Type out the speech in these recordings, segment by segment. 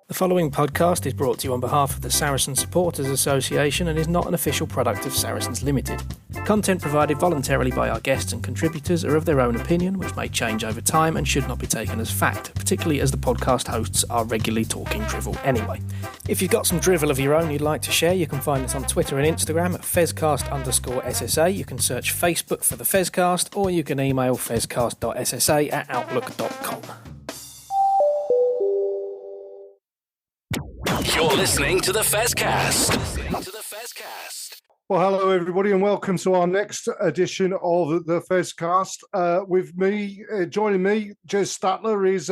The following podcast is brought to you on behalf of the Saracen Supporters Association and is not an official product of Saracens Limited. Content provided voluntarily by our guests and contributors are of their own opinion, which may change over time and should not be taken as fact, particularly as the podcast hosts are regularly talking drivel anyway. If you've got some drivel of your own you'd like to share, you can find us on Twitter and Instagram at fezcast_SSA. You can search Facebook for the Fezcast, or you can email fezcast.ssa@outlook.com. You're listening to the Fezcast. Well, hello everybody, and welcome to our next edition of the Fezcast. With me, joining me, Jez Statler, is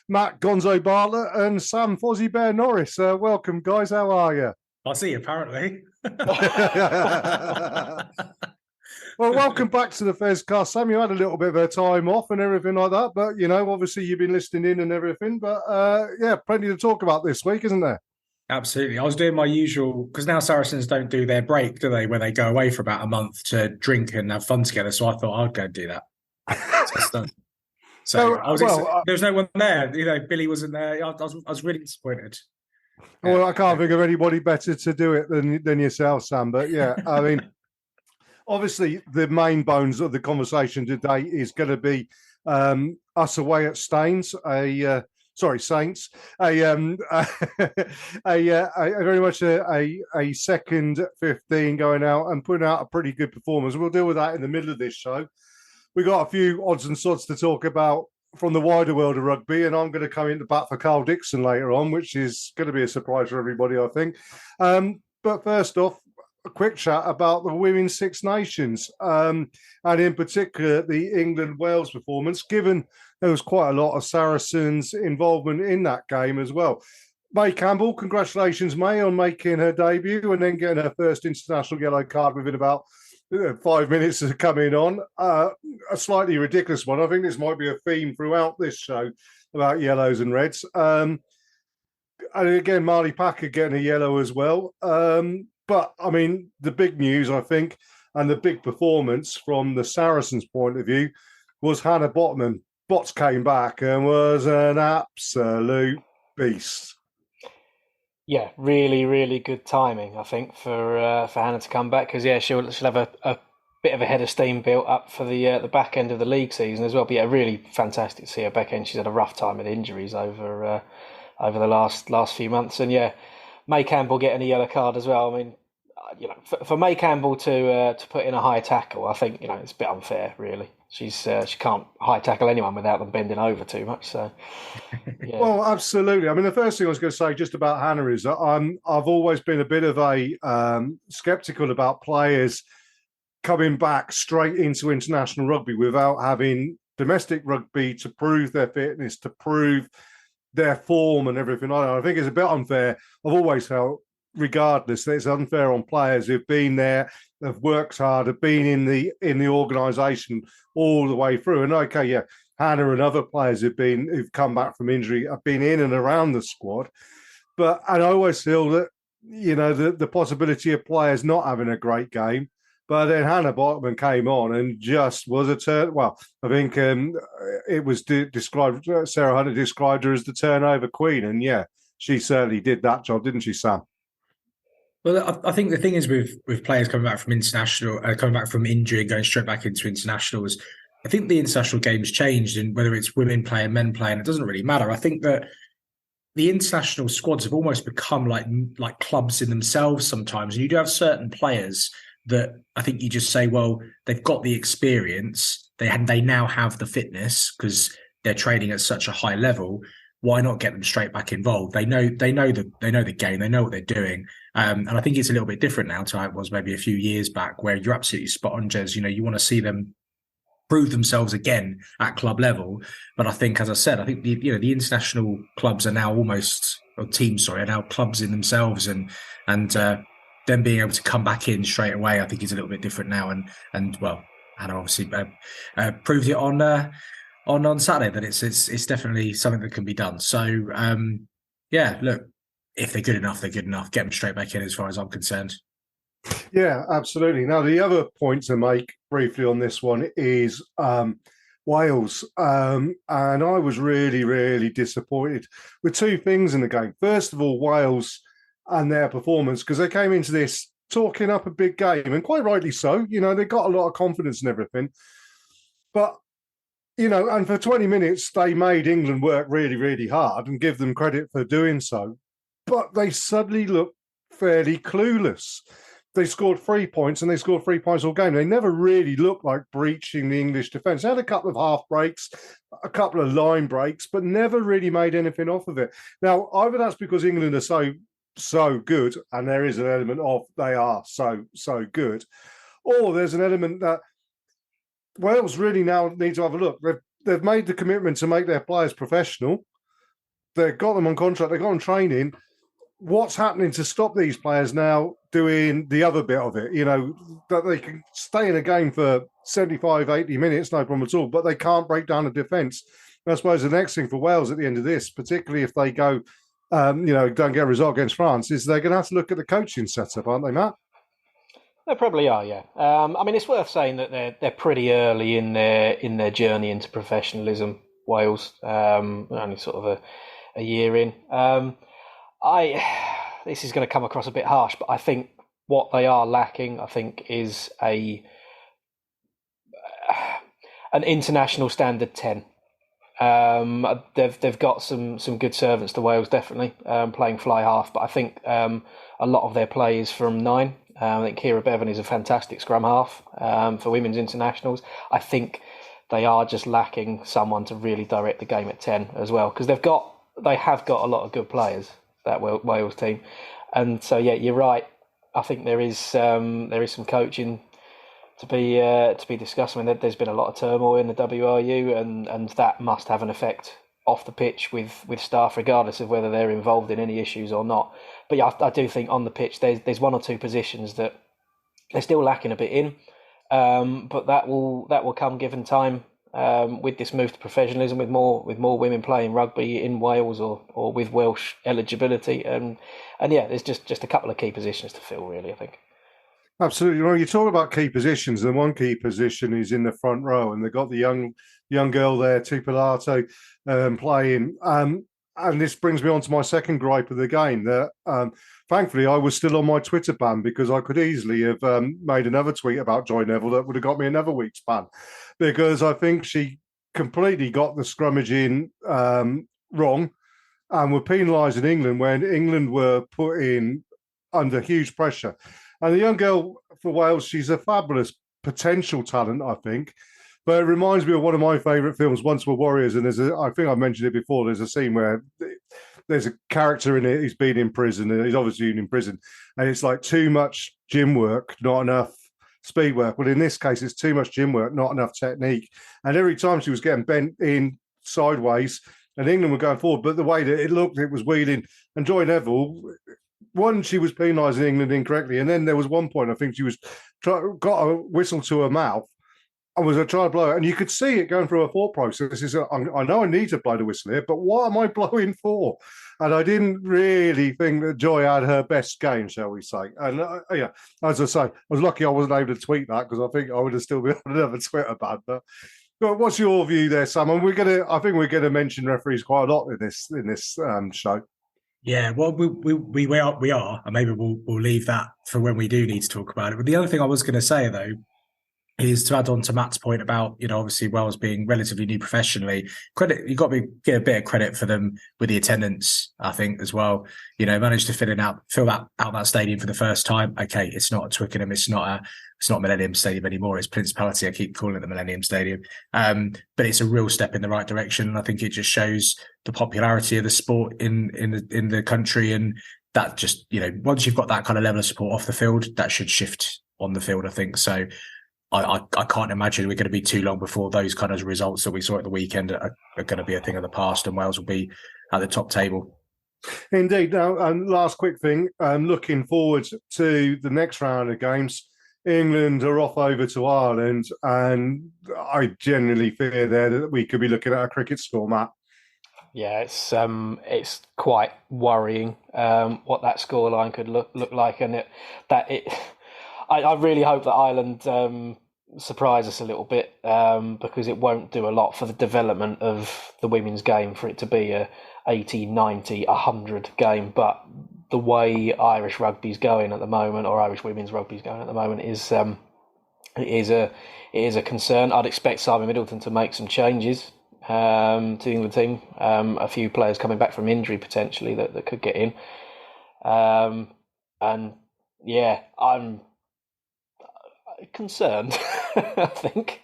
Matt Gonzo Bartlett and Sam Fozzie Bear Norris. Welcome, guys. How are you? I see, apparently. Well, welcome back to the Fezcast. Sam, you had a little bit of a time off and everything like that, but, you know, obviously you've been listening in and everything. But, yeah, plenty to talk about this week, isn't there? Absolutely. I was doing my usual, because now Saracens don't do their break, do they, where they go away for about a month to drink and have fun together. So I thought I'd go and do that. So there was no one there. You know, Billy wasn't there. I was really disappointed. Well, I can't think of anybody better to do it than yourself, Sam. But, yeah, I mean, obviously the main bones of the conversation today is going to be us away at Saints, Saints, very much a second 15 going out and putting out a pretty good performance. We'll deal with that in the middle of this show. We got a few odds and sods to talk about from the wider world of rugby, and I'm going to come into bat for Carl Dixon later on, which is going to be a surprise for everybody, I think. But first off, a quick chat about the Women's Six Nations, and in particular the England-Wales performance, given there was quite a lot of Saracens involvement in that game as well. May Campbell, congratulations, May, on making her debut and then getting her first international yellow card within about 5 minutes of coming on. A slightly ridiculous one. I think this might be a theme throughout this show about yellows and reds. And again, Marley Packer getting a yellow as well. But, I mean, the big news, I think, and the big performance from the Saracens' point of view was Hannah Botman. Bots came back and was an absolute beast. Yeah, really, really good timing, I think, for Hannah to come back, because, yeah, she'll have a bit of a head of steam built up for the back end of the league season as well. But, yeah, really fantastic to see her back end. She's had a rough time with injuries over the last few months. And, yeah, May Campbell getting a yellow card as well. I mean, you know, for May Campbell to put in a high tackle, I think, you know, it's a bit unfair, really. She can't high tackle anyone without them bending over too much. So, yeah. Well, absolutely. I mean, the first thing I was going to say just about Hannah is that I've always been a bit of a sceptical about players coming back straight into international rugby without having domestic rugby to prove their fitness, to prove their form and everything like that. I think it's a bit unfair. I've always felt, regardless, that it's unfair on players who've been there, have worked hard, have been in the organisation all the way through. And okay, yeah, Hannah and other players who've come back from injury have been in and around the squad. And I always feel that, you know, the possibility of players not having a great game. But then Hannah Botman came on and just was a turn. Well, I think it was described. Sarah Hunter described her as the turnover queen, and yeah, she certainly did that job, didn't she, Sam? Well, I think the thing is with players coming back from international, coming back from injury and going straight back into internationals, I think the international game's changed, and whether it's women playing, men playing, it doesn't really matter. I think that the international squads have almost become like clubs in themselves sometimes, and you do have certain players that I think you just say, well, they've got the experience, they now have the fitness because they're training at such a high level. Why not get them straight back involved? They know the game, they know what they're doing, and I think it's a little bit different now to how it was maybe a few years back, where you're absolutely spot on, Jez. You know, you want to see them prove themselves again at club level. But I think, as I said, I think the international clubs are now are now clubs in themselves, and them being able to come back in straight away, I think is a little bit different now. And well, Hannah obviously proved it on Saturday that it's definitely something that can be done. So yeah, look, if they're good enough, they're good enough. Get them straight back in, as far as I'm concerned. Yeah, absolutely. Now, the other point to make briefly on this one is Wales, and I was really, really disappointed with two things in the game. First of all, Wales and their performance, because they came into this talking up a big game, and quite rightly so. You know, they got a lot of confidence and everything. But, you know, and for 20 minutes, they made England work really, really hard and give them credit for doing so. But they suddenly looked fairly clueless. They scored 3 points and they scored 3 points all game. They never really looked like breaching the English defence. They had a couple of half breaks, a couple of line breaks, but never really made anything off of it. Now, either that's because England are so good, and there is an element of they are so good, or there's an element that Wales really now need to have a look. They've made the commitment to make their players professional. They've got them on contract. They've got them training. What's happening to stop these players now doing the other bit of it? You know, that they can stay in a game for 75, 80 minutes, no problem at all, but they can't break down a defence. I suppose the next thing for Wales at the end of this, particularly if they go, don't get a result against France, is they're going to have to look at the coaching setup, aren't they, Matt? They probably are, yeah. I mean, it's worth saying that they're pretty early in their journey into professionalism. Wales, only sort of a year in. This is going to come across a bit harsh, but I think what they are lacking, I think, is an international standard 10. They've got some good servants to Wales, definitely, playing fly half, but I think a lot of their play is from 9. I think Kira Bevan is a fantastic scrum half for women's internationals. I think they are just lacking someone to really direct the game at 10 as well, because they have got a lot of good players, that Wales team, and so yeah, you're right. I think there is some coaching to be discussed. I mean, there's been a lot of turmoil in the WRU, and that must have an effect off the pitch with staff, regardless of whether they're involved in any issues or not. But yeah, I do think on the pitch there's one or two positions that they're still lacking a bit in, but that will come given time. With this move to professionalism, with more women playing rugby in Wales or with Welsh eligibility, and yeah, there's just a couple of key positions to fill, really, I think. Absolutely. You know, you talk about key positions, and one key position is in the front row, and they've got the young girl there, Tupilato, playing. And this brings me on to my second gripe of the game, that thankfully I was still on my Twitter ban, because I could easily have made another tweet about Joy Neville that would have got me another week's ban, because I think she completely got the scrummaging wrong and were penalising England when England were put in under huge pressure. And the young girl for Wales, she's a fabulous potential talent, I think. But it reminds me of one of my favourite films, Once Were Warriors. And I think I mentioned it before, there's a scene where there's a character in it, he's been in prison, and he's obviously in prison. And it's like too much gym work, not enough speed work. Well, in this case, it's too much gym work, not enough technique. And every time she was getting bent in sideways, and England were going forward, but the way that it looked, it was wheeling. And Joy Neville, one, she was penalising England incorrectly, and then there was one point I think she was got a whistle to her mouth and was trying to blow it, and you could see it going through her thought process. I know I need to blow the whistle here, but what am I blowing for? And I didn't really think that Joy had her best game, shall we say. And yeah, as I say, I was lucky I wasn't able to tweet that, because I think I would have still been on another Twitter ban. But what's your view there, Sam? And I think we're gonna mention referees quite a lot in this show. Yeah, well, we are, and maybe we'll leave that for when we do need to talk about it. But the other thing I was going to say, though, is to add on to Matt's point about, obviously Wales being relatively new professionally. Credit, you've got to give a bit of credit for them with the attendance, I think, as well. Managed to fill that stadium for the first time. Okay, it's not Twickenham, it's not Millennium Stadium anymore. It's Principality. I keep calling it the Millennium Stadium. But it's a real step in the right direction. And I think it just shows the popularity of the sport in the country. And that just, once you've got that kind of level of support off the field, that should shift on the field, I think. So I can't imagine we're going to be too long before those kind of results that we saw at the weekend are going to be a thing of the past, and Wales will be at the top table. Indeed. Now, last quick thing, looking forward to the next round of games. England are off over to Ireland, and I genuinely fear there that we could be looking at a cricket score, Matt. Yeah, it's quite worrying what that scoreline could look like, and I really hope that Ireland surprise us a little bit because it won't do a lot for the development of the women's game for it to be a 80, 90, 100 game. But the way Irish rugby's going at the moment, or Irish women's rugby's going at the moment, it is a concern. I'd expect Simon Middleton to make some changes to the England team. A few players coming back from injury potentially that could get in. And yeah, I'm concerned. I think.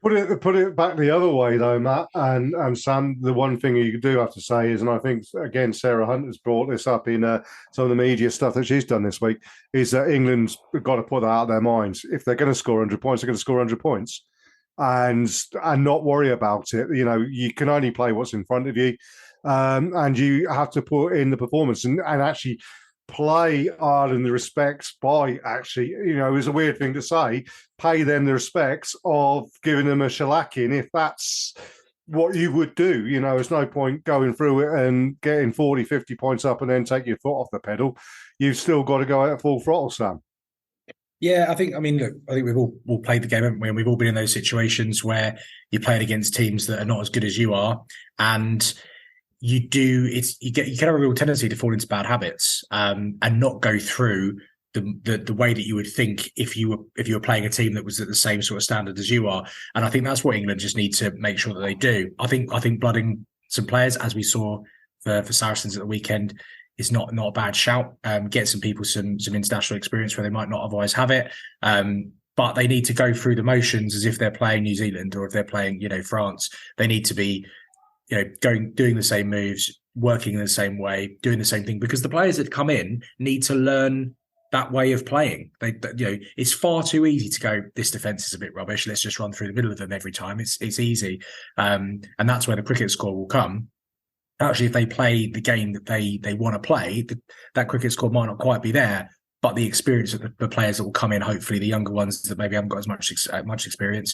Put it back the other way though, Matt and Sam. The one thing you do have to say is, and I think again Sarah Hunt has brought this up in some of the media stuff that she's done this week, is that England's got to put that out of their minds. If they're going to score 100 points, they're going to score 100 points, and not worry about it. You know, you can only play what's in front of you, and you have to put in the performance and actually play Ireland the respects by actually, you know, it's a weird thing to say, pay them the respects of giving them a shellacking if that's what you would do. You know, there's no point going through it and getting 40, 50 points up and then take your foot off the pedal. You've still got to go out at full throttle, Sam. Yeah, I think we've all played the game, haven't we? And we've all been in those situations where you're playing against teams that are not as good as you are, and you can have a real tendency to fall into bad habits and not go through the way that you would think if you were playing a team that was at the same sort of standard as you are. And I think that's what England just need to make sure that they do. I think blooding some players, as we saw for Saracens at the weekend, is not a bad shout. Get some people some international experience where they might not otherwise have it. But they need to go through the motions as if they're playing New Zealand or if they're playing, France. They need to be, doing the same moves, working in the same way, doing the same thing, because the players that come in need to learn that way of playing. It's far too easy to go, this defence is a bit rubbish, let's just run through the middle of them every time. It's easy. And that's where the cricket score will come. Actually, if they play the game that they want to play, that cricket score might not quite be there, but the experience of the players that will come in, hopefully the younger ones that maybe haven't got as much experience,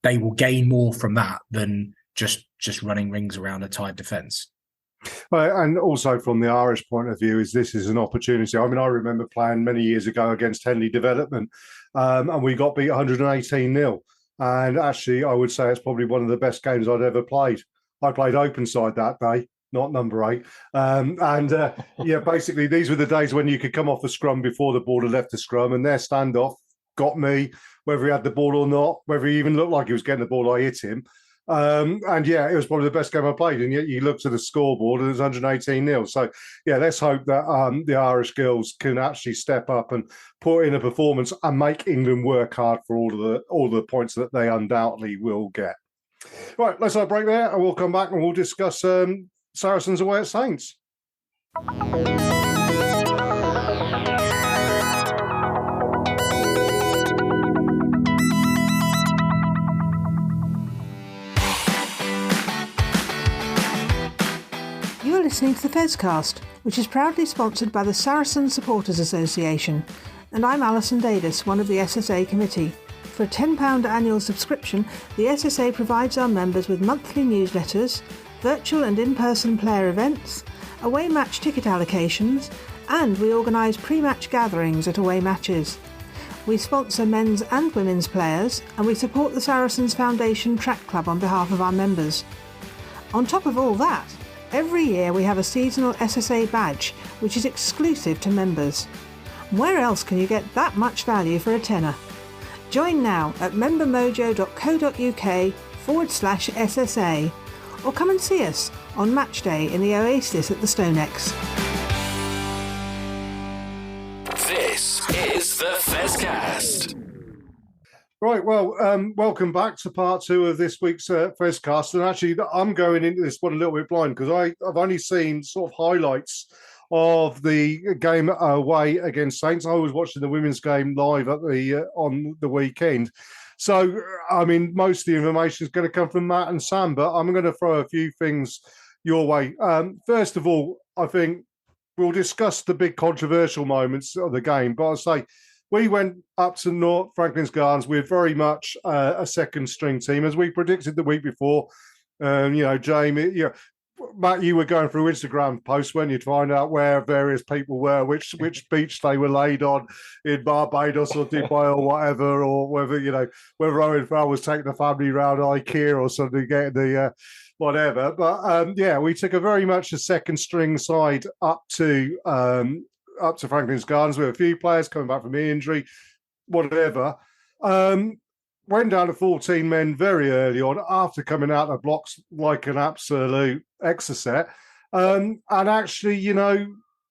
they will gain more from that than just running rings around a tight defence. And also from the Irish point of view, this is an opportunity. I mean, I remember playing many years ago against Henley Development, and we got beat 118-0. And actually, I would say it's probably one of the best games I'd ever played. I played open side that day, not number 8. Basically, these were the days when you could come off the scrum before the ball had left the scrum, and their standoff got me, whether he had the ball or not, whether he even looked like he was getting the ball, I hit him. It was probably the best game I played. And yet you looked at the scoreboard and it was 118-0. So, let's hope that the Irish girls can actually step up and put in a performance and make England work hard for all the points that they undoubtedly will get. Right, let's have a break there and we'll come back and we'll discuss Saracens away at Saints. You're listening to the Fezcast, which is proudly sponsored by the Saracen Supporters Association, and I'm Alison Davis, one of the SSA committee. For a £10 annual subscription, the SSA provides our members with monthly newsletters, virtual and in-person player events, away match ticket allocations, and we organise pre-match gatherings at away matches. We sponsor men's and women's players, and we support the Saracens Foundation Track Club on behalf of our members. On top of all that, every year we have a seasonal SSA badge, which is exclusive to members. Where else can you get that much value for a tenner? Join now at membermojo.co.uk/SSA, or come and see us on match day in the Oasis at the StoneX. This is the Fezcast. Right, well, welcome back to part 2 of this week's Fezcast. And actually, I'm going into this one a little bit blind because I've only seen sort of highlights of the game away against Saints. I was watching the women's game live at on the weekend. So, I mean, most of the information is going to come from Matt and Sam, but I'm going to throw a few things your way. First of all, I think we'll discuss the big controversial moments of the game, but I'll say we went up to North Franklin's Gardens. We're very much a second string team, as we predicted the week before. Jamie, Matt, you were going through Instagram posts when you'd find out where various people were, which beach they were laid on in Barbados or Dubai or whatever, or whether Owen Farrell was taking the family around IKEA or something, getting the whatever. But we took a very much a second string side up to Franklin's Gardens with a few players coming back from injury, whatever. Went down to 14 men very early on after coming out of blocks like an absolute exocet, and actually,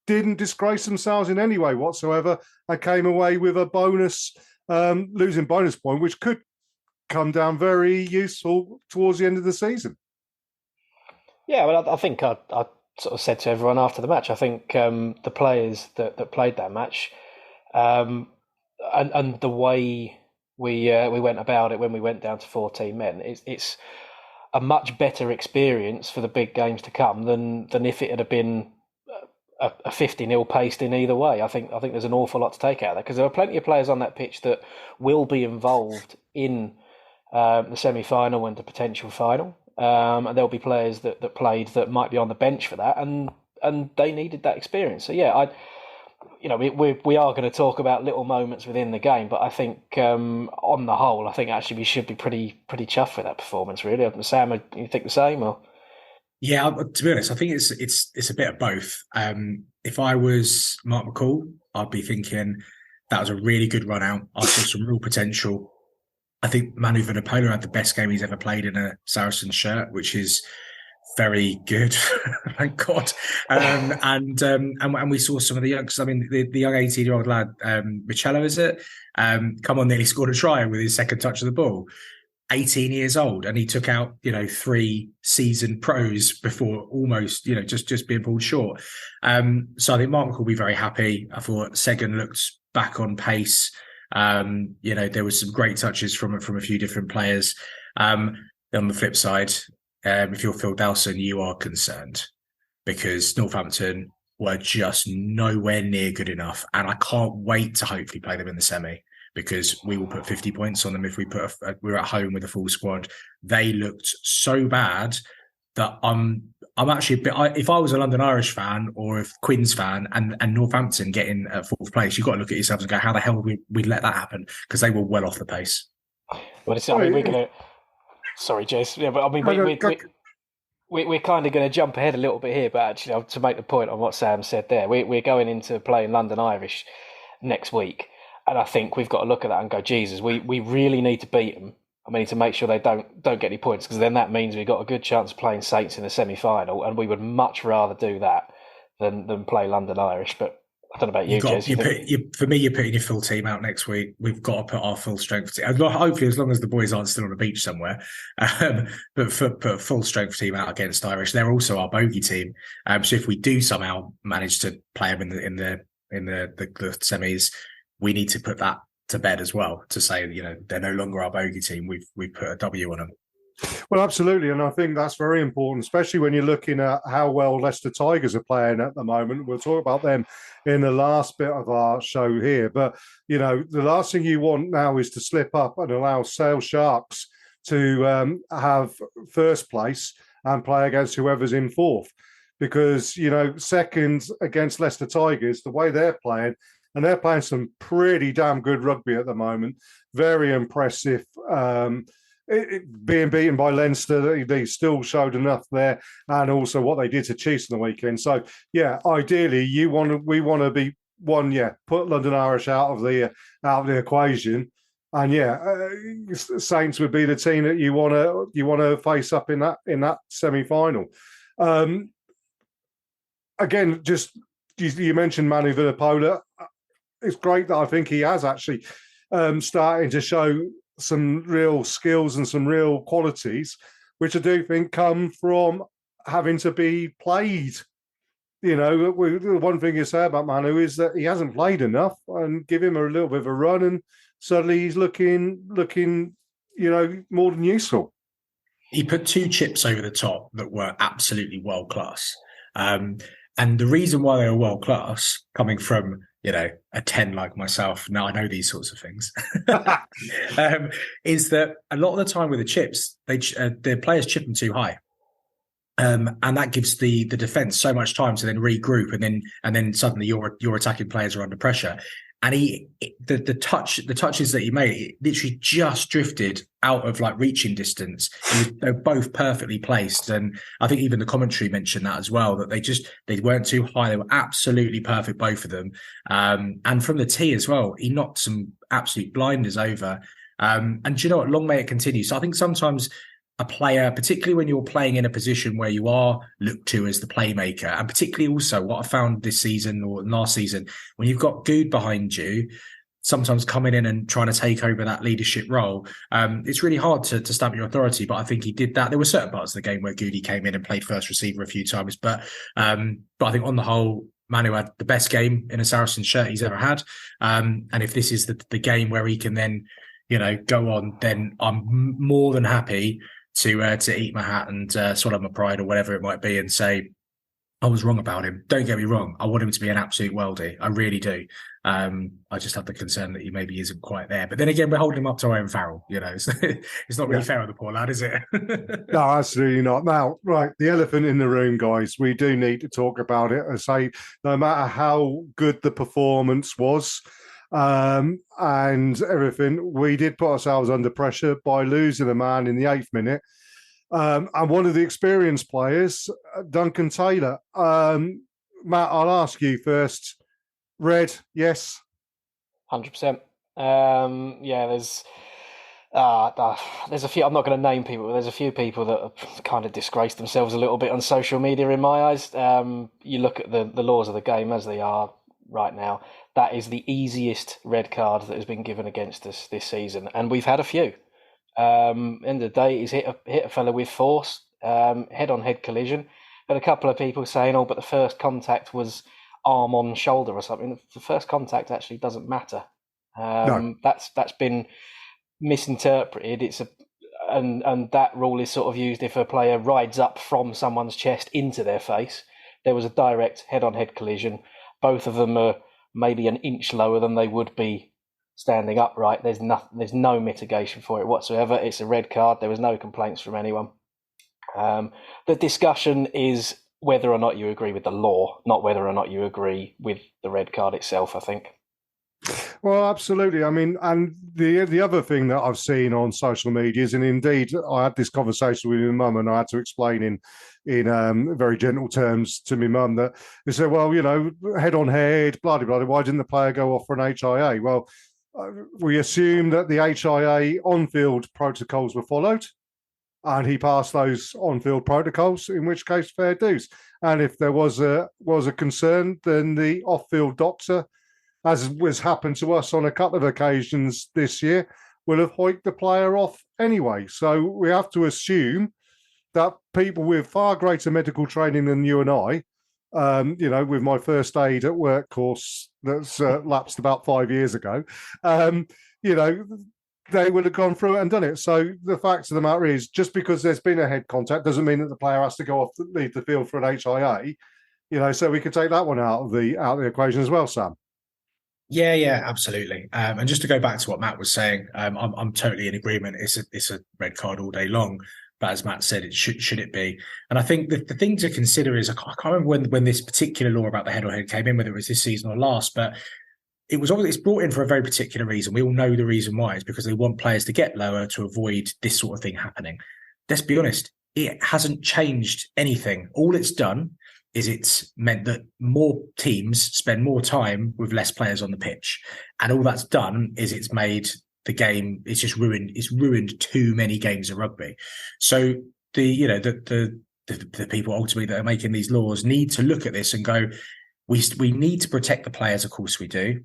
didn't disgrace themselves in any way whatsoever. I came away with a bonus, losing bonus point, which could come down very useful towards the end of the season. Yeah, well, I think I sort of said to everyone after the match, I think the players that played that match, and the way we went about it when we went down to 14 men, it's a much better experience for the big games to come than if it had been a 50-0 pasting either way. I think there's an awful lot to take out of that, because there are plenty of players on that pitch that will be involved in the semi-final and the potential final. And there'll be players that played that might be on the bench for that, and they needed that experience. So yeah, we are going to talk about little moments within the game, but I think on the whole, I think actually we should be pretty chuffed with that performance. Really, Sam, you think the same? Or yeah, to be honest, I think it's a bit of both. If I was Mark McCall, I'd be thinking that was a really good run out. I saw some real potential. I think Manu Vunipola had the best game he's ever played in a Saracens shirt, which is very good, thank God. And we saw some of the youngsters. I mean, the young 18-year-old lad, Michello, is it? Come on, nearly scored a try with his second touch of the ball. 18 years old, and he took out 3 seasoned pros before almost just being pulled short. So I think Mark will be very happy. I thought Seguin looked back on pace. There was some great touches from a few different players. On the flip side, if you're Phil Dowson, you are concerned because Northampton were just nowhere near good enough, and I can't wait to hopefully play them in the semi, because we will put 50 points on them if we're at home with a full squad. They looked so bad that I'm actually a bit. If I was a London Irish fan or a Quins fan and Northampton getting fourth place, you've got to look at yourselves and go, how the hell would we let that happen? Because they were well off the pace. Well, we're going to. Sorry, Jace. Yeah, but I mean, we're kind of going to jump ahead a little bit here, but actually, to make the point on what Sam said there, we're going into playing London Irish next week, and I think we've got to look at that and go, Jesus, we really need to beat them. I mean, to make sure they don't get any points, because then that means we've got a good chance of playing Saints in the semi-final, and we would much rather do that than play London Irish. But I don't know about you, Jez. For me, you're putting your full team out next week. We've got to put our full strength team. Hopefully, as long as the boys aren't still on the beach somewhere. But put a full strength team out against Irish. They're also our bogey team. So if we do somehow manage to play them in the semis, we need to put that to bed as well, to say they're no longer our bogey team. We've put a W on them. Well, absolutely, and I think that's very important, especially when you're looking at how well Leicester Tigers are playing at the moment. We'll talk about them in the last bit of our show here, but the last thing you want now is to slip up and allow Sale Sharks to have first place and play against whoever's in fourth, because second against Leicester Tigers, the way they're playing. And they're playing some pretty damn good rugby at the moment. Very impressive. Being beaten by Leinster, they still showed enough there, and also what they did to Chiefs on the weekend. So, yeah, ideally, we want to be one. Yeah, put London Irish out of the equation, and Saints would be the team that you want to face up in that semi-final. Again, just you mentioned Manu Vunipola. It's great that I think he has actually starting to show some real skills and some real qualities, which I do think come from having to be played. The one thing you say about Manu is that he hasn't played enough, and give him a little bit of a run, and suddenly he's looking, more than useful. He put 2 chips over the top that were absolutely world class. And the reason why they were world class, coming from a 10 like myself, now I know these sorts of things, is that a lot of the time with the chips, the players chip them too high. And that gives the defense so much time to then regroup, and then suddenly your attacking players are under pressure. And the touches that he made, it literally just drifted out of like reaching distance. They're both perfectly placed, and I think even the commentary mentioned that as well. That they weren't too high; they were absolutely perfect, both of them. And from the tee as well, he knocked some absolute blinders over. And do you know what? Long may it continue. So I think sometimes a player, particularly when you're playing in a position where you are looked to as the playmaker, and particularly also what I found this season or last season, when you've got Good behind you, sometimes coming in and trying to take over that leadership role, it's really hard to stamp your authority. But I think he did that. There were certain parts of the game where Goody came in and played first receiver a few times, but I think on the whole, Manu had the best game in a Saracen shirt he's ever had. And if this is the game where he can then, go on, then I'm more than happy to eat my hat and swallow my pride or whatever it might be and say, I was wrong about him. Don't get me wrong. I want him to be an absolute worldie. I really do. I just have the concern that he maybe isn't quite there. But then again, we're holding him up to Owen Farrell. It's not really fair on the poor lad, is it? No, absolutely not. Now, right, the elephant in the room, guys. We do need to talk about it. I say, no matter how good the performance was, and everything, we did put ourselves under pressure by losing a man in the 8th minute. And one of the experienced players, Duncan Taylor. Matt, I'll ask you first. Red, yes? 100%. There's a few, I'm not going to name people, but there's a few people that have kind of disgraced themselves a little bit on social media in my eyes. You look at the laws of the game as they are right now. That is the easiest red card that has been given against us this season, and we've had a few. End of the day, he's hit a fella with force, head-on-head collision. But a couple of people saying, but the first contact was arm on shoulder or something. The first contact actually doesn't matter. No. That's been misinterpreted. And that rule is sort of used if a player rides up from someone's chest into their face. There was a direct head-on-head collision. Both of them are maybe an inch lower than they would be standing upright. There's no mitigation for it whatsoever. It's a red card. There was no complaints from anyone. The discussion is whether or not you agree with the law, not whether or not you agree with the red card itself, I think. Well, absolutely. I mean, and the other thing that I've seen on social media is, and indeed, I had this conversation with my mum, and I had to explain in very gentle terms to my mum that they said, well, head on head, blah, blah, blah. Why didn't the player go off for an HIA? Well, we assume that the HIA on-field protocols were followed, and he passed those on-field protocols, in which case fair dues. And if there was a concern, then the off-field doctor, as was happened to us on a couple of occasions this year, will have hoiked the player off anyway. So we have to assume that people with far greater medical training than you and I, with my first aid at work course that's lapsed about 5 years ago, they would have gone through it and done it. So the fact of the matter is, just because there's been a head contact doesn't mean that the player has to go off leave the field for an HIA. So we could take that one out of the equation as well, Sam. Yeah, absolutely. And just to go back to what Matt was saying, I'm totally in agreement. It's a red card all day long. But as Matt said, it should it be? And I think the thing to consider is, I can't remember when this particular law about the head-on-head came in, whether it was this season or last, but it's brought in for a very particular reason. We all know the reason why. It's because they want players to get lower to avoid this sort of thing happening. Let's be honest, it hasn't changed anything. All it's done is it's meant that more teams spend more time with less players on the pitch. And all that's done is it's made the game, it's ruined too many games of rugby. So the people ultimately that are making these laws need to look at this and go, we need to protect the players, of course we do.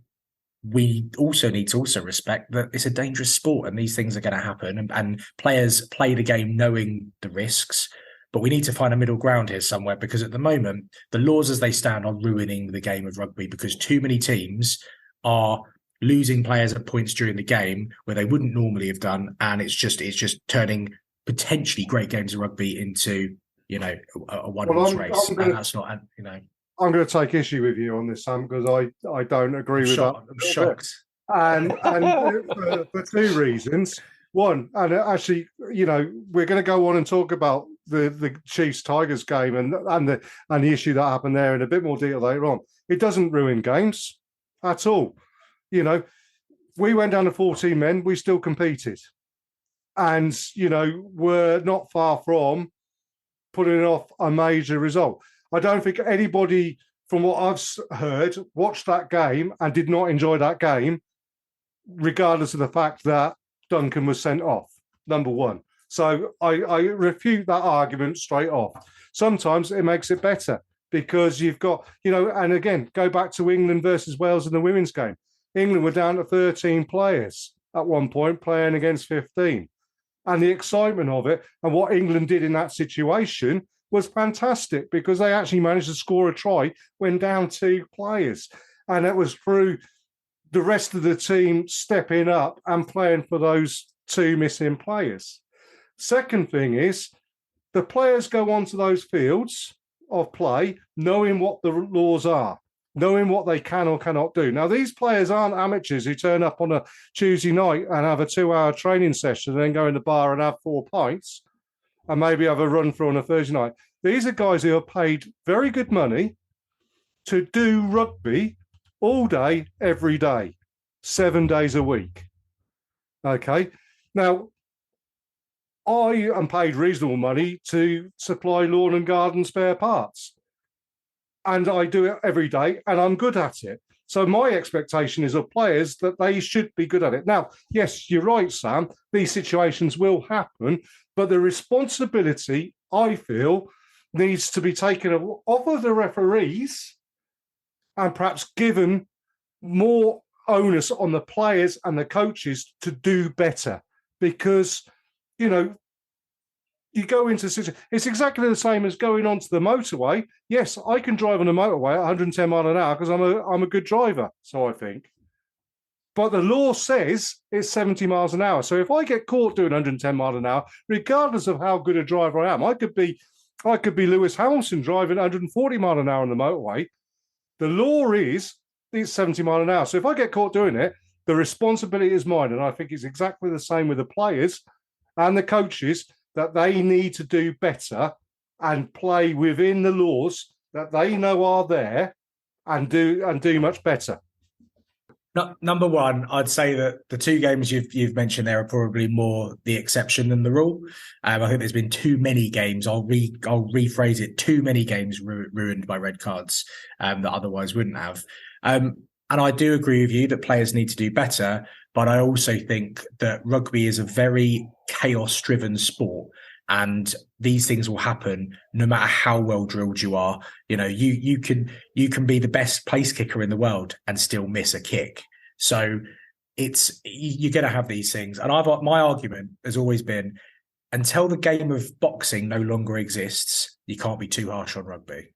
We also need to respect that it's a dangerous sport and these things are going to happen, and players play the game knowing the risks. But we need to find a middle ground here somewhere, because at the moment, the laws as they stand are ruining the game of rugby, because too many teams are losing players at points during the game where they wouldn't normally have done. And it's just turning potentially great games of rugby into, a one-horse race. And that's not, I'm going to take issue with you on this, Sam, because I don't agree with that. I'm shocked. And for two reasons. One, and actually, we're going to go on and talk about the Chiefs Tigers game and the issue that happened there in a bit more detail later on. It doesn't ruin games at all. You know, we went down to 14 men, we still competed. And, you know, we're not far from putting off a major result. I don't think anybody, from what I've heard, watched that game and did not enjoy that game, regardless of the fact that Duncan was sent off, number one. So I refute that argument straight off. Sometimes it makes it better because you've got, you know, and again, go back to England versus Wales in the women's game. England were down to 13 players at one point playing against 15. And the excitement of it and what England did in that situation was fantastic because they actually managed to score a try when down 2 players. And it was through the rest of the team stepping up and playing for those 2 missing players. Second thing is the players go onto those fields of play knowing what the laws are, knowing what they can or cannot do. Now, these players aren't amateurs who turn up on a Tuesday night and have a 2-hour training session and then go in the bar and have 4 pints and maybe have a run through on a Thursday night. These are guys who are paid very good money to do rugby all day, every day, 7 days a week. Okay? Now, I am paid reasonable money to supply lawn and garden spare parts. And I do it every day, and I'm good at it. So my expectation is of players that they should be good at it. Now, yes, you're right, Sam. These situations will happen, but the responsibility, I feel, needs to be taken off of the referees and perhaps given more onus on the players and the coaches to do better. Because, you know, you go into it's exactly the same as going onto the motorway. Yes, I can drive on a motorway at 110 miles an hour because I'm a good driver, so I think. But the law says it's 70 miles an hour. So if I get caught doing 110 miles an hour, regardless of how good a driver I am, I could be Lewis Hamilton driving 140 miles an hour on the motorway. The law is it's 70 miles an hour. So if I get caught doing it, the responsibility is mine. And I think it's exactly the same with the players and the coaches, that they need to do better and play within the laws that they know are there and do much better. Number one, I'd say that the 2 games you've mentioned there are probably more the exception than the rule. I think there's been too many games. I'll rephrase it: too many games ruined by red cards that otherwise wouldn't have. And I do agree with you that players need to do better. But I also think that rugby is a very chaos-driven sport, and these things will happen no matter how well drilled you are. You know, you can be the best place kicker in the world and still miss a kick. So you're going to have these things. And my argument has always been, until the game of boxing no longer exists, you can't be too harsh on rugby.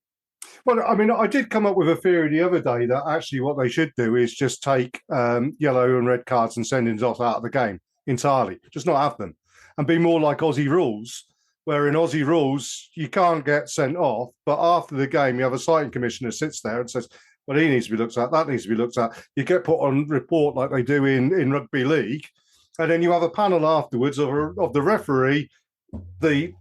Well, I mean, I did come up with a theory the other day that actually what they should do is just take yellow and red cards and sendings off out of the game entirely. Just not have them. And be more like Aussie rules, where in Aussie rules, you can't get sent off, but after the game, you have a citing commissioner sits there and says, well, he needs to be looked at, that needs to be looked at. You get put on report like they do in rugby league, and then you have a panel afterwards of the referee, the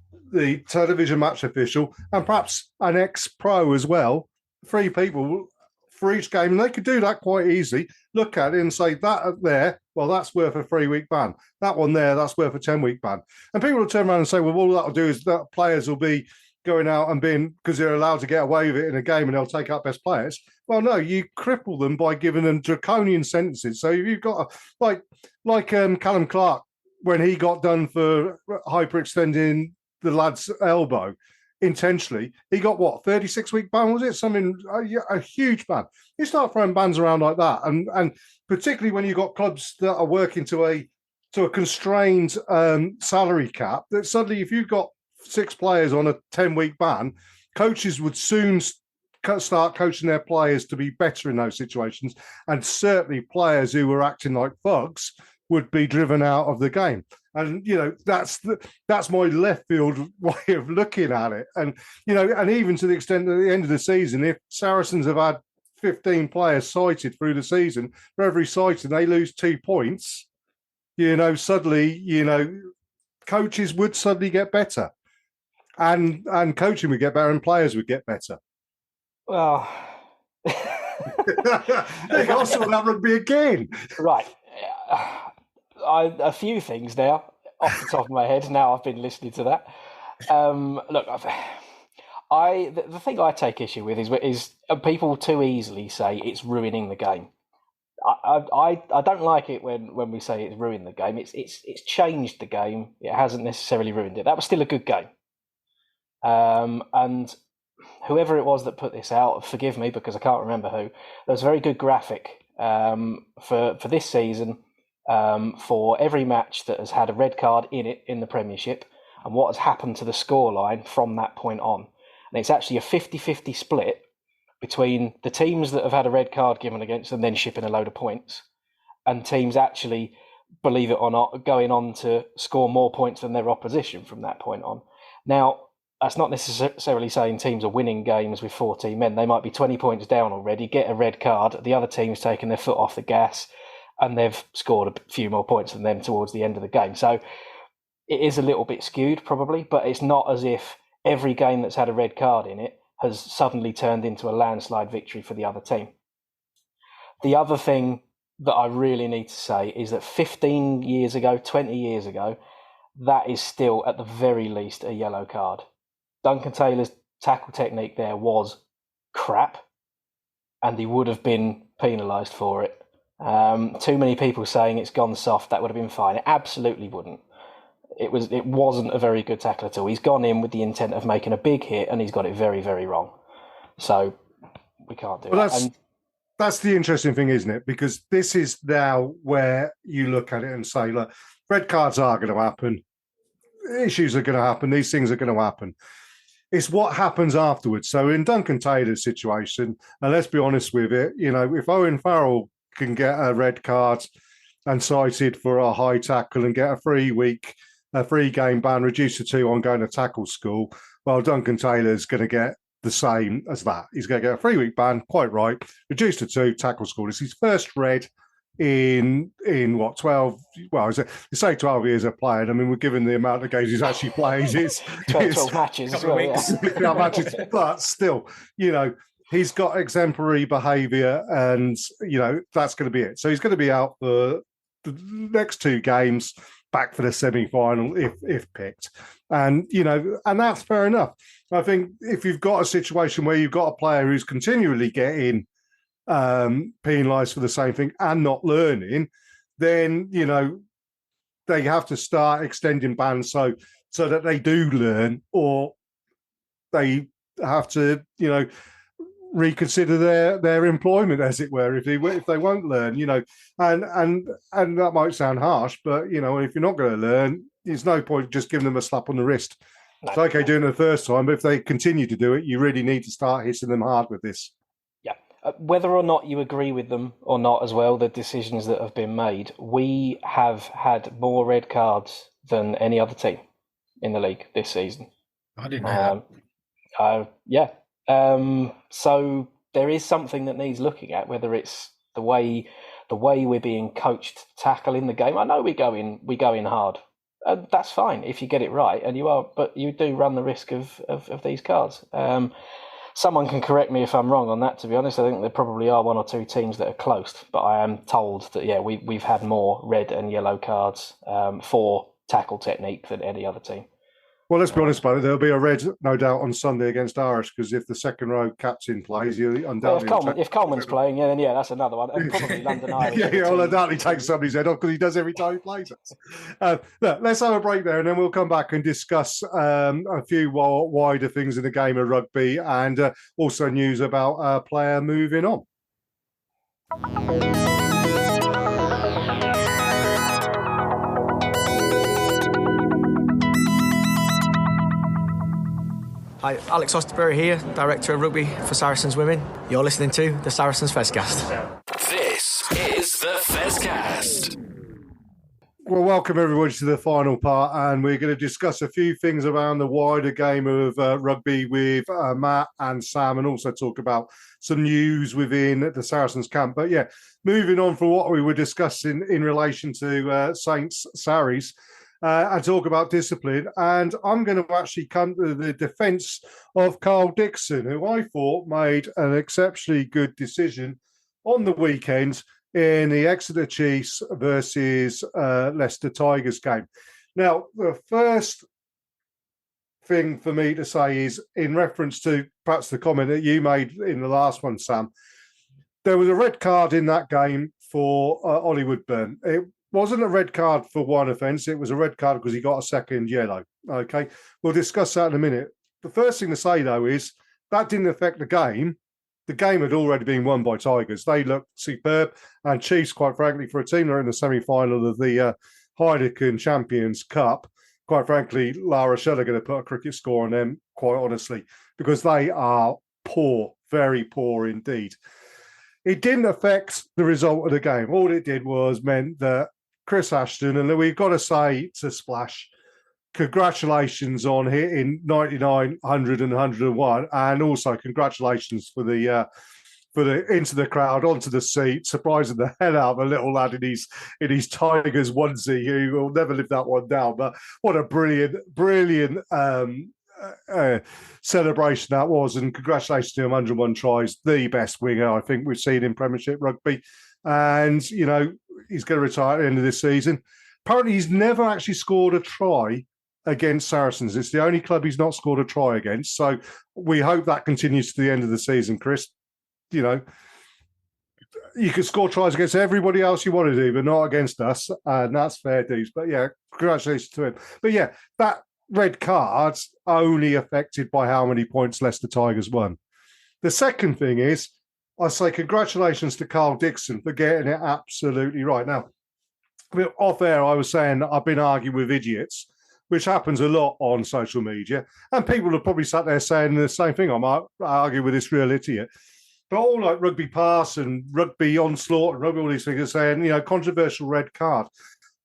television match official, and perhaps an ex-pro as well, 3 people for each game. And they could do that quite easy. Look at it and say, that there, well, that's worth a 3-week ban. That one there, that's worth a 10-week ban. And people will turn around and say, well, all that'll do is that players will be going out and being, because they're allowed to get away with it in a game and they'll take out best players. Well, no, you cripple them by giving them draconian sentences. So if you've got, like Callum Clark, when he got done for hyperextending the lad's elbow intentionally, he got 36-week ban, was it? Something, a huge ban. You start throwing bans around like that, and particularly when you've got clubs that are working to a constrained salary cap, that suddenly if you've got 6 players on a 10-week ban, coaches would soon start coaching their players to be better in those situations, and certainly players who were acting like thugs would be driven out of the game. And, you know, that's my left field way of looking at it. And, you know, and even to the extent that at the end of the season, if Saracens have had 15 players cited through the season, for every citing they lose 2 points, you know, suddenly, you know, coaches would suddenly get better. and coaching would get better, and players would get better. Well, They also that rugby again. right. A few things now off the top of my head. Now I've been listening to that. Look, the thing I take issue with is people too easily say it's ruining the game. I don't like it when we say it's ruined the game. It's changed the game. It hasn't necessarily ruined it. That was still a good game. And whoever it was that put this out, forgive me because I can't remember who. There was a very good graphic for this season for every match that has had a red card in it in the Premiership and what has happened to the scoreline from that point on. And it's actually a 50-50 split between the teams that have had a red card given against them, then shipping a load of points, and teams actually, believe it or not, going on to score more points than their opposition from that point on. Now, that's not necessarily saying teams are winning games with 14 men. They might be 20 points down already, get a red card, the other team's taken their foot off the gas, and they've scored a few more points than them towards the end of the game. So it is a little bit skewed, probably, but it's not as if every game that's had a red card in it has suddenly turned into a landslide victory for the other team. The other thing that I really need to say is that 15 years ago, 20 years ago, that is still at the very least a yellow card. Duncan Taylor's tackle technique there was crap, and he would have been penalised for it. Too many people saying it's gone soft, that would have been fine. It absolutely wouldn't. It wasn't a very good tackle at all. He's gone in with the intent of making a big hit, and he's got it very, very wrong. So we can't do that. That's the interesting thing, isn't it? Because this is now where you look at it and say, look, red cards are going to happen. Issues are going to happen. These things are going to happen. It's what happens afterwards. So in Duncan Taylor's situation, and let's be honest with it, if Owen Farrell can get a red card and cited for a high tackle and get a 3-game ban reduced to 2 on going to tackle school, well, Duncan Taylor's going to get the same as that. He's going to get a 3-week ban, quite right, reduced to 2, tackle school. It's his first red in what, 12, well, you say 12 years of playing. I mean, we're given the amount of games he's actually played. It's 12 matches as well, yeah. Matches, but still, he's got exemplary behaviour and, that's going to be it. So he's going to be out for the next 2 games, back for the semi-final if picked. And, and that's fair enough. I think if you've got a situation where you've got a player who's continually getting penalised for the same thing and not learning, then, they have to start extending bans so that they do learn, or they have to, reconsider their employment, as it were, if they won't learn, and that might sound harsh, but if you're not going to learn, there's no point just giving them a slap on the wrist. No. It's okay doing it the first time, but if they continue to do it, you really need to start hitting them hard with this. Yeah, whether or not you agree with them or not, as well, the decisions that have been made, we have had more red cards than any other team in the league this season. I didn't know that. Yeah. So there is something that needs looking at, whether it's the way we're being coached to tackle in the game. I know we go in hard. That's fine if you get it right, but you do run the risk of these cards. Someone can correct me if I'm wrong on that, to be honest. I think there probably are 1 or 2 teams that are close, but I am told that, we've had more red and yellow cards for tackle technique than any other team. Well, let's be honest about it. There'll be a red, no doubt, on Sunday against Irish, because if the second row captain plays, you undoubtedly... if Coleman's playing, then that's another one. And probably London Irish. He'll undoubtedly take somebody's head off because he does every time he plays us. Look, let's have a break there, and then we'll come back and discuss a few wider things in the game of rugby, and also news about a player moving on. Hi, Alex Osterbury here, Director of Rugby for Saracens Women. You're listening to the Saracens Fezcast. This is the Fezcast. Well, welcome everybody to the final part, and we're going to discuss a few things around the wider game of rugby with Matt and Sam, and also talk about some news within the Saracens camp. But moving on from what we were discussing in relation to Saints Sarries. and talk about discipline. And I'm going to actually come to the defence of Carl Dixon, who I thought made an exceptionally good decision on the weekend in the Exeter Chiefs versus Leicester Tigers game. Now, the first thing for me to say is in reference to perhaps the comment that you made in the last one, Sam. There was a red card in that game for Ollie Woodburn. It wasn't a red card for one offence. It was a red card because he got a second yellow. Okay, we'll discuss that in a minute. The first thing to say, though, is that didn't affect the game. The game had already been won by Tigers. They looked superb. And Chiefs, quite frankly, for a team that are in the semi-final of the Heineken Champions Cup, quite frankly, La Rochelle are going to put a cricket score on them, quite honestly, because they are poor, very poor indeed. It didn't affect the result of the game. All it did was meant that Chris Ashton, and we've got to say to Splash, congratulations on hitting 99, 100 and 101, and also congratulations for the into the crowd, onto the seat, surprising the hell out of a little lad in his Tigers onesie who will never live that one down. But what a brilliant celebration that was, and congratulations to him, 101 tries, the best winger I think we've seen in Premiership rugby. And, you know, he's going to retire at the end of this season. Apparently he's never actually scored a try against Saracens. It's the only club he's not scored a try against. So we hope that continues to the end of the season, Chris. You know, you can score tries against everybody else you want to do, but not against us. And that's fair dues. But yeah, congratulations to him. But yeah, that red card's only affected by how many points Leicester Tigers won. The second thing is, I say congratulations to Carl Dixon for getting it absolutely right. Now, off air, I was saying that I've been arguing with idiots, which happens a lot on social media. And people have probably sat there saying the same thing. I might argue with this real idiot. But all like Rugby Pass and Rugby Onslaught and Rugby all these things are saying, you know, controversial red card.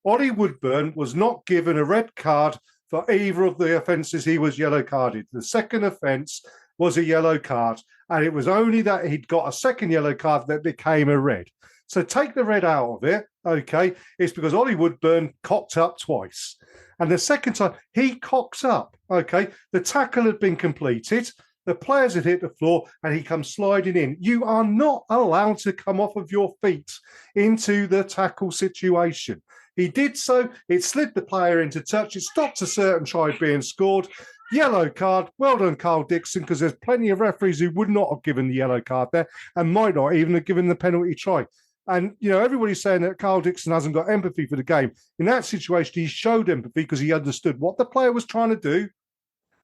Ollie Woodburn was not given a red card for either of the offences he was yellow carded. The second offence was a yellow card, and it was only that he'd got a second yellow card that became a red. So take the red out of it, okay? It's because Ollie Woodburn cocked up twice. And the second time, he cocks up, okay? The tackle had been completed. The players had hit the floor and he comes sliding in. You are not allowed to come off of your feet into the tackle situation. He did so. It slid the player into touch. It stopped a certain try being scored. Yellow card. Well done, Carl Dixon, because there's plenty of referees who would not have given the yellow card there and might not even have given the penalty try. And, you know, everybody's saying that Carl Dixon hasn't got empathy for the game. In that situation, he showed empathy because he understood what the player was trying to do,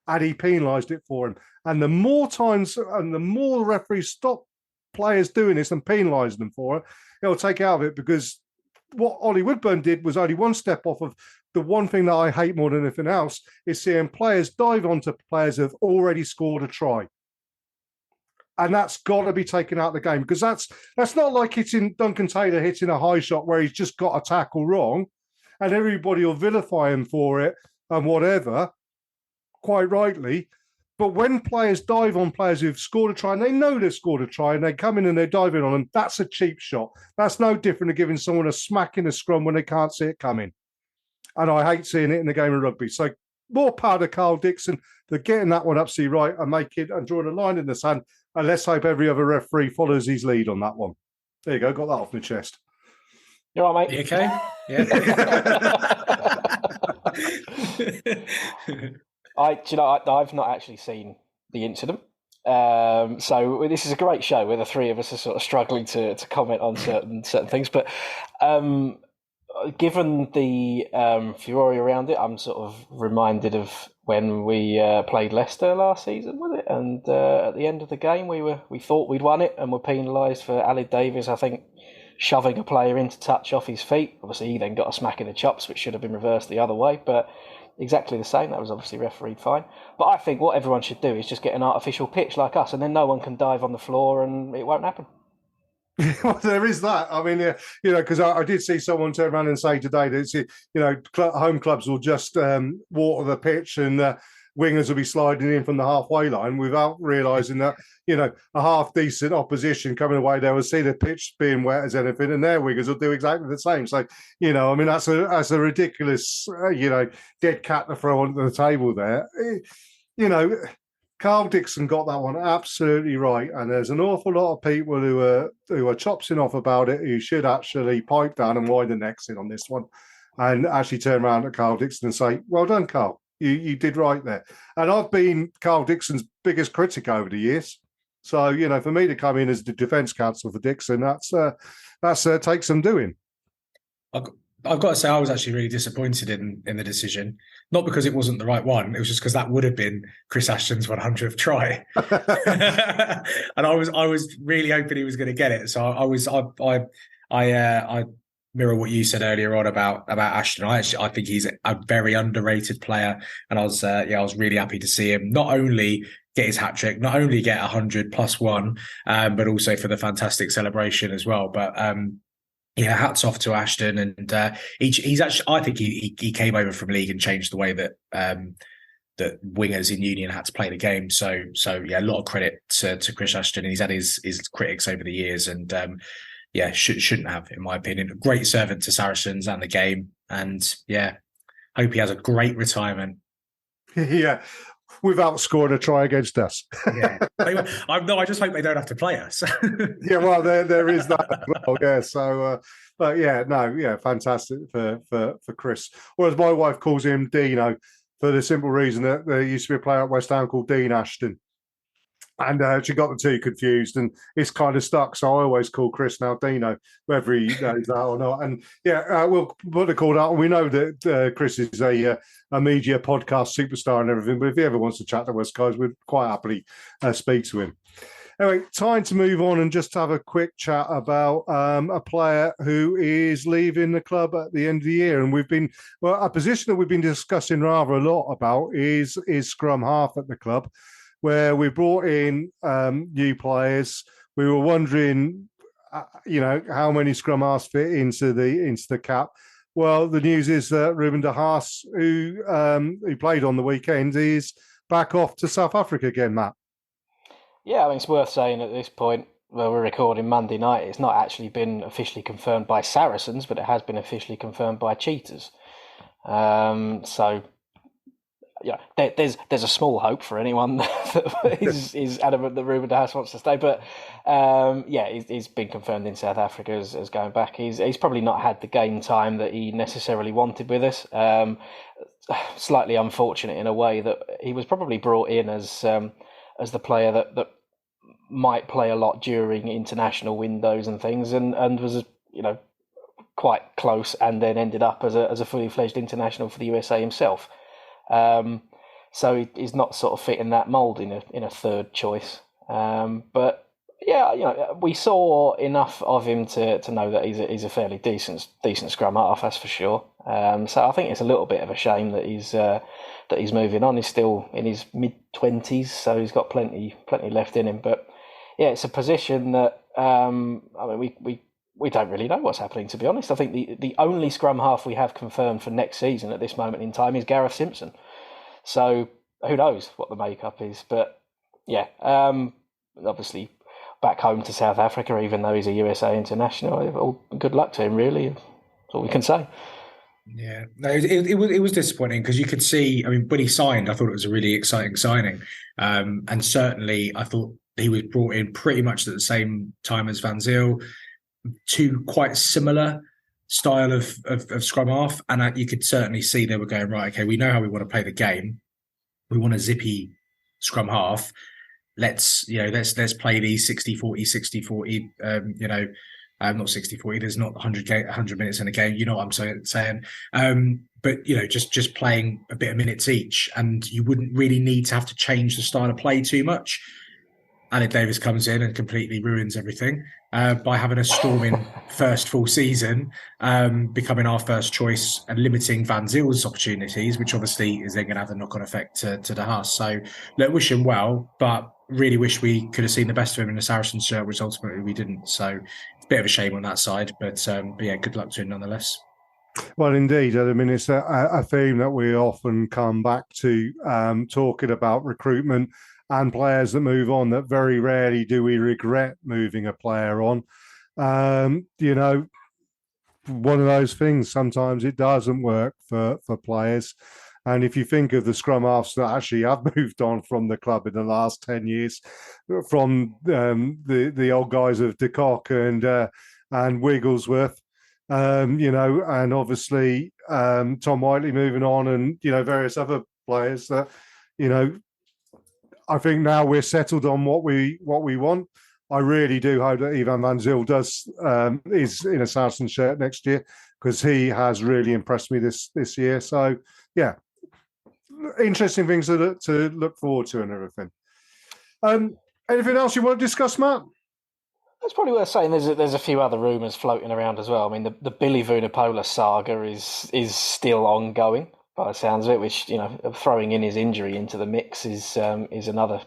and he penalised it for him. And the more times and the more the referees stop players doing this and penalising them for it, it'll take out of it, because what Ollie Woodburn did was only one step off of the one thing that I hate more than anything else is seeing players dive onto players who have already scored a try. And that's got to be taken out of the game, because that's not like hitting Duncan Taylor hitting a high shot where he's just got a tackle wrong and everybody will vilify him for it and whatever, quite rightly. But when players dive on players who've scored a try and they know they've scored a try and they come in and they're diving on them, that's a cheap shot. That's no different to giving someone a smack in the scrum when they can't see it coming. And I hate seeing it in the game of rugby. So more power to Carl Dixon for getting that one absolutely right and drawing a line in the sand. And let's hope every other referee follows his lead on that one. There you go. Got that off my chest. You all right, mate? You okay? Yeah. I've not actually seen the incident. So this is a great show where the three of us are sort of struggling to comment on certain things. But given the furore around it, I'm sort of reminded of when we played Leicester last season, was it? And at the end of the game, we thought we'd won it and were penalised for Alid Davies, I think, shoving a player into touch off his feet. Obviously, he then got a smack in the chops, which should have been reversed the other way. But exactly the same. That was obviously refereed fine. But I think what everyone should do is just get an artificial pitch like us, and then no one can dive on the floor and it won't happen. Well, there is that. I mean, because I did see someone turn around and say today that, home clubs will just water the pitch and wingers will be sliding in from the halfway line without realising that, a half decent opposition coming away there will see the pitch being wet as anything, and their wingers will do exactly the same. So, that's a ridiculous, dead cat to throw onto the table there. Carl Dixon got that one absolutely right, and there's an awful lot of people who are chopsing off about it who should actually pipe down and wind the necks in on this one, and actually turn around to Carl Dixon and say, "Well done, Carl. You did right there." And I've been Carl Dixon's biggest critic over the years, so for me to come in as the defence counsel for Dixon, that's takes some doing. I've got to say, I was actually really disappointed in the decision. Not because it wasn't the right one; it was just because that would have been Chris Ashton's 100th try, and I was really hoping he was going to get it. So I mirror what you said earlier on about Ashton. I think he's a very underrated player, and I was really happy to see him not only get his hat trick, not only get 100+1, but also for the fantastic celebration as well. But hats off to Ashton, and he's actually, I think he came over from league and changed the way that that wingers in Union had to play the game. So a lot of credit to Chris Ashton, and he's had his critics over the years, and shouldn't have, in my opinion. A great servant to Saracens and the game, and hope he has a great retirement. Yeah. Without scoring a try against us. I just hope they don't have to play us. Yeah, well, there is that as well. Yeah, so, fantastic for Chris. Whereas my wife calls him Dino for the simple reason that there used to be a player at West Ham called Dean Ashton. And she got the two confused, and it's kind of stuck. So I always call Chris now Dino, whether he knows that or not. And we'll put the call out. We know that Chris is a media podcast superstar and everything, but if he ever wants to chat to us guys, we'd quite happily speak to him. Anyway, time to move on and just have a quick chat about a player who is leaving the club at the end of the year. And a position that we've been discussing rather a lot about is scrum half at the club, where we brought in new players. We were wondering, how many scrum halves fit into the cap. Well, the news is that Ruben de Haas, who played on the weekend, is back off to South Africa again, Matt. Yeah, I mean, it's worth saying at this point, where we're recording Monday night, it's not actually been officially confirmed by Saracens, but it has been officially confirmed by Cheetahs. There's a small hope for anyone that is adamant that Ruben de Haas wants to stay, but he's been confirmed in South Africa as going back. He's probably not had the game time that he necessarily wanted with us. Slightly unfortunate in a way that he was probably brought in as the player that might play a lot during international windows and things, and was quite close, and then ended up as a fully fledged international for the USA himself. So he's not sort of fitting that mould in a third choice. But we saw enough of him to know that he's a fairly decent scrum half, that's for sure. So I think it's a little bit of a shame that he's moving on. He's still in his mid-20s, so he's got plenty left in him. But it's a position that we don't really know what's happening, to be honest. I think the only scrum half we have confirmed for next season at this moment in time is Gareth Simpson. So who knows what the makeup is. But obviously back home to South Africa, even though he's a USA international. Good luck to him, really. That's all we can say. Yeah, no, it was disappointing because you could see, when he signed, I thought it was a really exciting signing. And certainly I thought he was brought in pretty much at the same time as Van Zyl. Two quite similar style of scrum half, and you could certainly see they were going, right, okay, we know how we want to play the game. We want a zippy scrum half. Let's play these 60-40, 60-40, not 60-40, there's not 100 minutes in a game, you know what I'm saying. But just playing a bit of minutes each, and you wouldn't really need to have to change the style of play too much. Alec Davis comes in and completely ruins everything by having a storming first full season, becoming our first choice and limiting Van Zyl's opportunities, which obviously is then going to have a knock-on effect to De Haas. So wish him well, but really wish we could have seen the best of him in the Saracens shirt, which ultimately we didn't. So it's a bit of a shame on that side, but good luck to him nonetheless. Well, indeed. I mean, it's a theme that we often come back to, talking about recruitment and players that move on, that very rarely do we regret moving a player on. You know, one of those things, sometimes it doesn't work for players. And if you think of the scrum halves that actually have moved on from the club in the last 10 years, from the old guys of De Kock and Wigglesworth, you know, and obviously Tom Whiteley moving on, and, you know, various other players that, you know, I think now we're settled on what we want. I really do hope that Ivan Van Zyl is in a Saracen shirt next year, because he has really impressed me this year. So yeah, interesting things to look forward to and everything. Anything else you want to discuss, Matt? It's probably worth saying there's a few other rumours floating around as well. I mean, the Billy Vunipola saga is still ongoing by the sounds of it, which, you know, throwing in his injury into the mix is another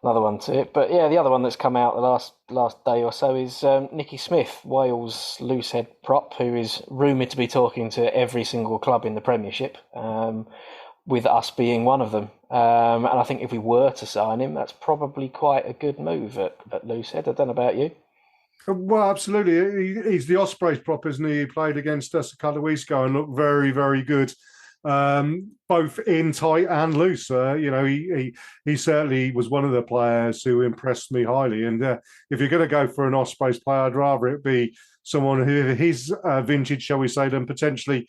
one to it. But yeah, the other one that's come out the last day or so is Nicky Smith, Wales loosehead prop, who is rumoured to be talking to every single club in the Premiership, with us being one of them. And I think if we were to sign him, that's probably quite a good move at loosehead. I don't know about you. Well, absolutely. He's the Ospreys prop, isn't he? He played against us a couple of weeks ago and looked very, very good, both in tight and loose. You know, he certainly was one of the players who impressed me highly. And if you're going to go for an Ospreys player, I'd rather it be someone who his vintage, shall we say, than potentially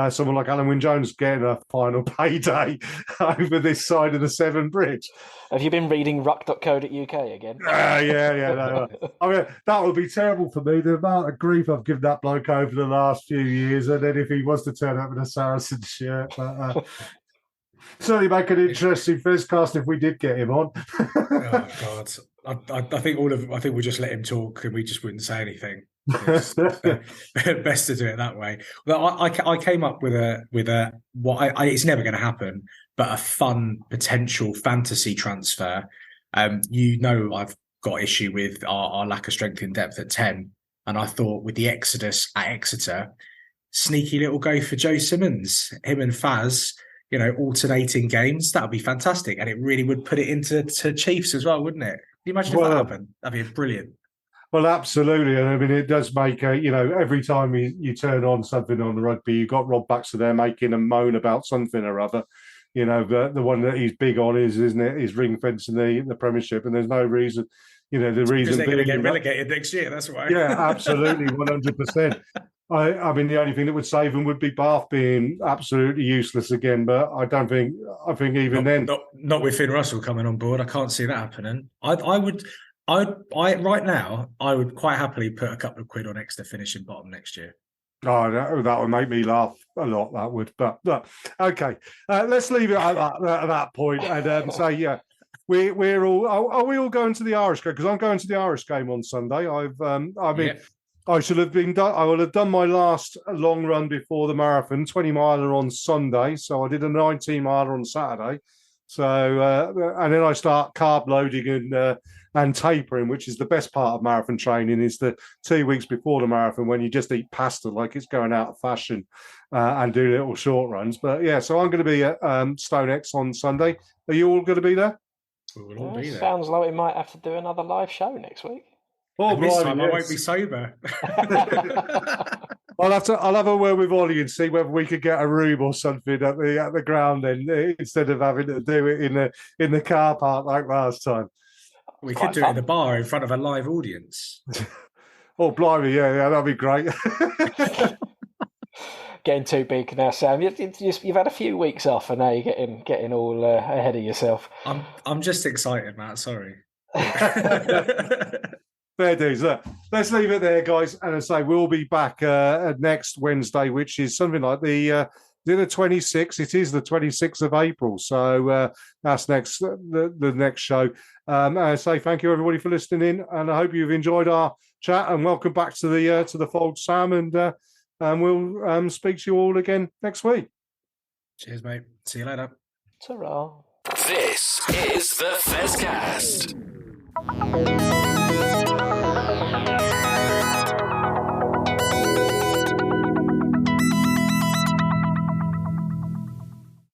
someone like Alan Wynne-Jones getting a final payday over this side of the Severn Bridge. Have you been reading ruck.co.uk again? Yeah. No. I mean, that would be terrible for me, the amount of grief I've given that bloke over the last few years, and then if he was to turn up in a Saracen shirt. But certainly make an interesting first cast if we did get him on. Oh, God. I think we just let him talk and we just wouldn't say anything. Best to do it that way. Well, I came up with it's never going to happen, but a fun potential fantasy transfer. You know, I've got issue with our lack of strength in depth at 10, and I thought with the Exodus at Exeter, sneaky little go for Joe Simmons, him and Faz, you know, alternating games. That would be fantastic, and it really would put it into Chiefs as well, wouldn't it? Can you imagine if that happened? That'd be brilliant. Well, absolutely. And I mean, it does make, you know, every time you turn on something on the rugby, you've got Rob Baxter there making a moan about something or other. You know, the one that he's big on isn't it, is ring fencing the Premiership. And there's no reason, you know, the reason they're going to get relegated next year. That's why. Yeah, absolutely. 100%. I mean, the only thing that would save them would be Bath being absolutely useless again. But I think even then. Not with Finn Russell coming on board. I can't see that happening. Right now, I would quite happily put a couple of quid on Exeter finishing bottom next year. Oh, that would make me laugh a lot. That would, but okay. Let's leave it at that point and say, yeah, we're all. Are we all going to the Irish game? Because I'm going to the Irish game on Sunday. I should have been done. I will have done my last long run before the marathon, 20 miler on Sunday. So I did a 19 miler on Saturday. So and then I start carb loading and tapering, which is the best part of marathon training, is the 2 weeks before the marathon when you just eat pasta like it's going out of fashion and do little short runs. But yeah, so I'm going to be at Stone X on Sunday. Are you all going to be there? We will all be there. Sounds like we might have to do another live show next week. Oh, this time I won't be sober. I'll have a word with Ollie and see whether we could get a room or something at the ground then, instead of having to do it in the car park like last time. We could do it in the bar in front of a live audience. Oh, blimey, yeah, that'd be great. Getting too big now, Sam. You've had a few weeks off, and now you're getting all ahead of yourself. I'm just excited, Matt. Sorry. Fair dues. Look, let's leave it there, guys. And I say we'll be back next Wednesday, which is something like the 26th. It is the 26th of April. So that's the next show. I say thank you, everybody, for listening in. And I hope you've enjoyed our chat. And welcome back to the fold, Sam. And we'll speak to you all again next week. Cheers, mate. See you later. Ta-ra. This is the Fezcast.